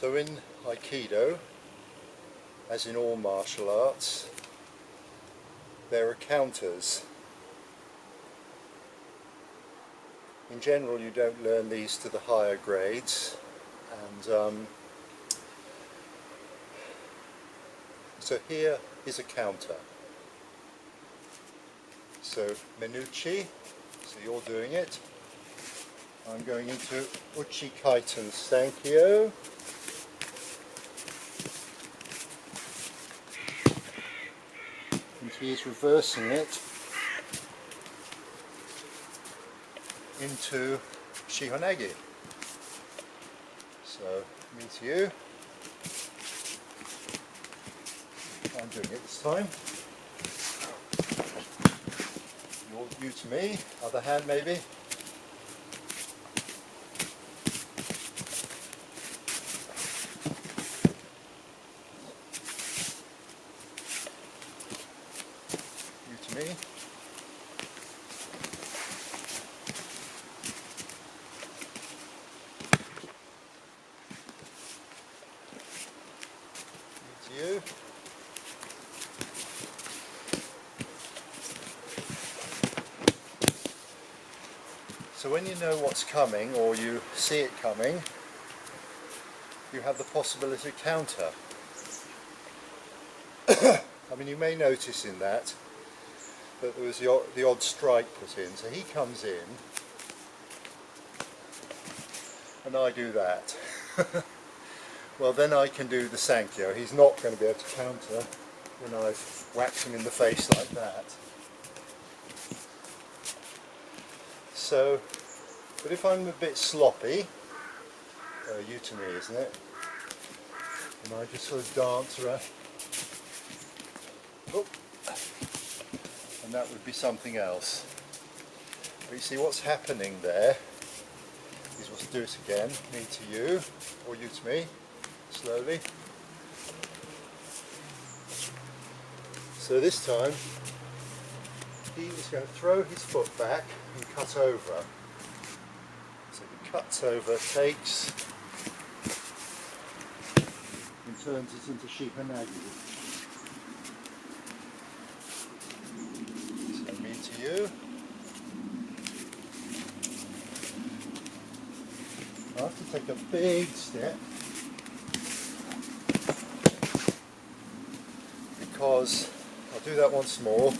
So in Aikido, as in all martial arts, there are counters. In general, you don't learn these to the higher grades, and so here is a counter. So Menuchi, so you're doing it. I'm going into Uchi Kaiten Sankyo. And he's reversing it into Shihonage. So, me to you. I'm doing it this time. You to me, other hand maybe. You to me. You. So when you know what's coming, or you see it coming, you have the possibility to counter. I mean, you may notice in that there was the odd strike put in. So he comes in, and I do that. Well, then I can do the Sankyo. He's not going to be able to counter when I've whacked him in the face like that. So, but if I'm a bit sloppy, you to me, isn't it? And I just sort of dance around. Oh. And that would be something else. But you see what's happening there is, we'll do it again, me to you, or you to me. Slowly. So this time he was going to throw his foot back and cut over. So he cuts over, takes, and turns it into Shihonage. So me to you. I have to take a big step, because I'll do that once more.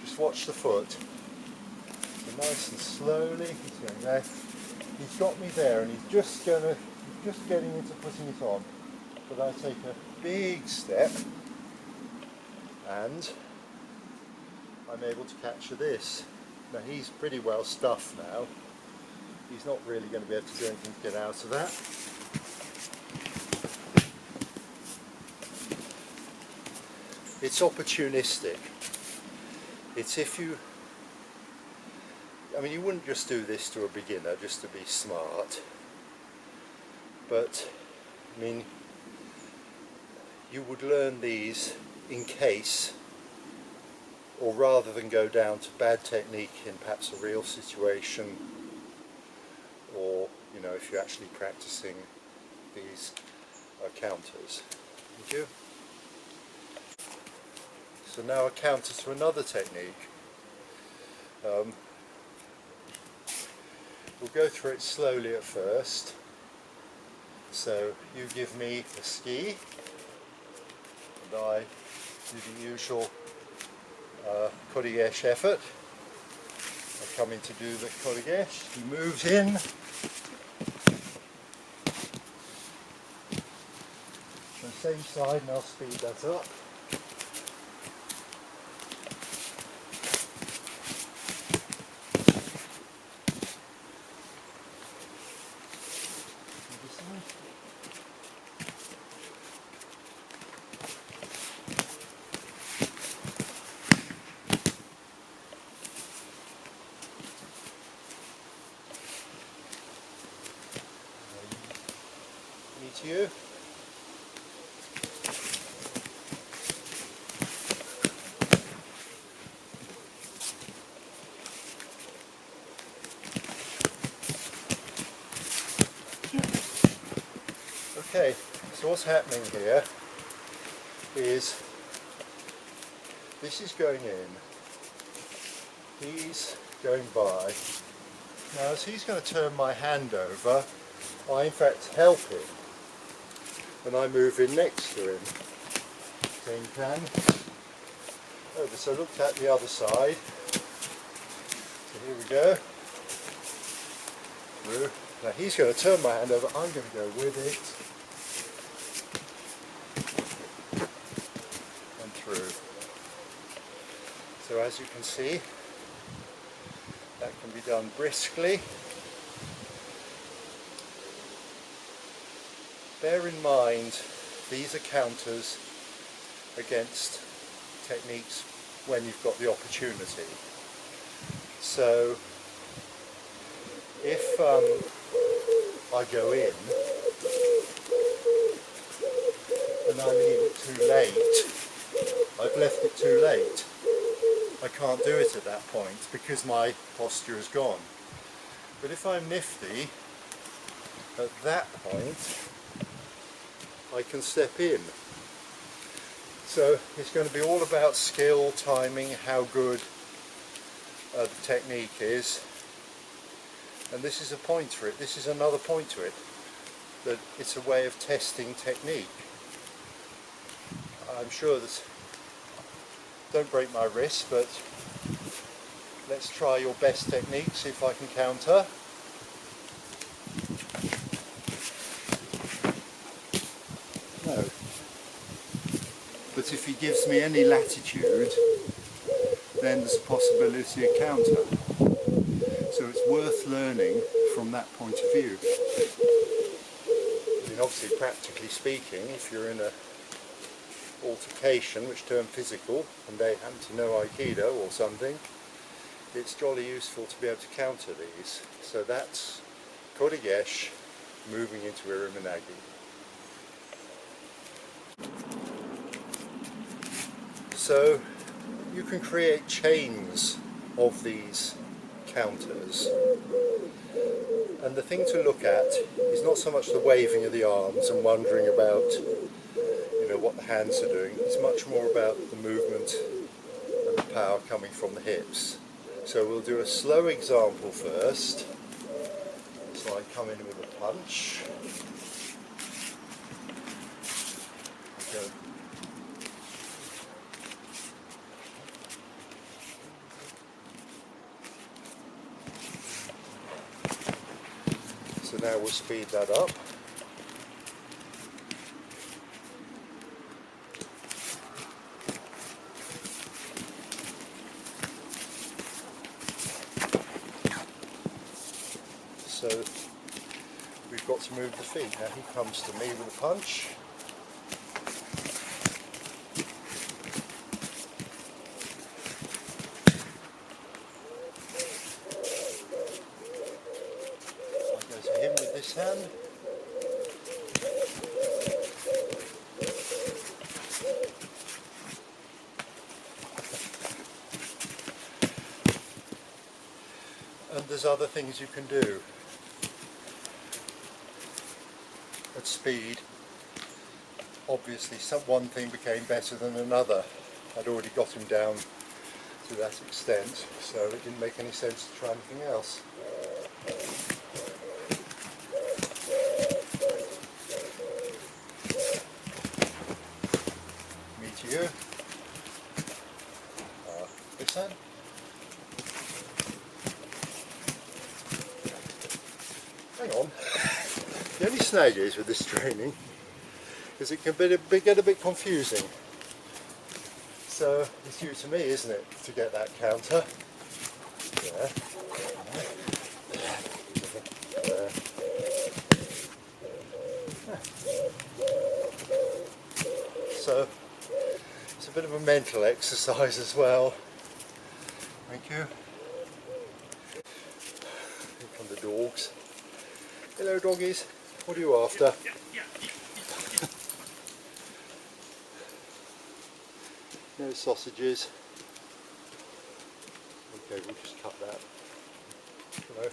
Just watch the foot. So nice and slowly he's going there. He's got me there, and he's just getting into putting it on. But I take a big step, and I'm able to capture this. Now he's pretty well stuffed now. He's not really going to be able to do anything to get out of that. It's opportunistic. It's if you, I mean, you wouldn't just do this to a beginner just to be smart, but I mean, you would learn these in case, or rather than go down to bad technique in perhaps a real situation, or you know, if you're actually practicing these counters. Thank you. So now a counter to another technique. We'll go through it slowly at first. So you give me a ski, and I do the usual Koregesh effort. I come in to do the Koregesh. He moves in. The same side, and I'll speed that up. To you. Okay, so what's happening here is this is going in, he's going by. Now as he's going to turn my hand over, I in fact help him and I move in next to him. Tin can. Over, so look at the other side. So here we go. Through. Now he's going to turn my hand over, I'm going to go with it. And through. So as you can see, that can be done briskly. Bear in mind, these are counters against techniques when you've got the opportunity. So if I go in and I leave it too late, I've left it too late. I can't do it at that point because my posture is gone. But if I'm nifty, at that point I can step in. So it's going to be all about skill, timing, how good the technique is. And this is a point to it, this is another point to it, that it's a way of testing technique. I'm sure that, don't break my wrist, but let's try your best technique, see if I can counter. No. But if he gives me any latitude, then there's a possibility of counter. So it's worth learning from that point of view. I mean, obviously, practically speaking, if you're in a altercation which turn physical and they happen to know Aikido or something, it's jolly useful to be able to counter these. So that's Kodegesh moving into Iriminagi. So you can create chains of these counters, and the thing to look at is not so much the waving of the arms and wondering about, you know, what the hands are doing. It's much more about the movement and the power coming from the hips. So we'll do a slow example first. So I come in with a punch. Okay. So now we'll speed that up. So we've got to move the feet. Now he comes to me with a punch. I go to him with this hand. And there's other things you can do. At speed, obviously one thing became better than another. I'd already got him down to that extent, so it didn't make any sense to try anything else. Me to you. This hand. Hang on. The only snag is with this training is it can get a bit confusing. So it's due to me, isn't it, to get that counter. Yeah. So it's a bit of a mental exercise as well. Thank you. Here come the dogs. Hello doggies, what are you after? No sausages. Okay, we'll just cut that. Hello.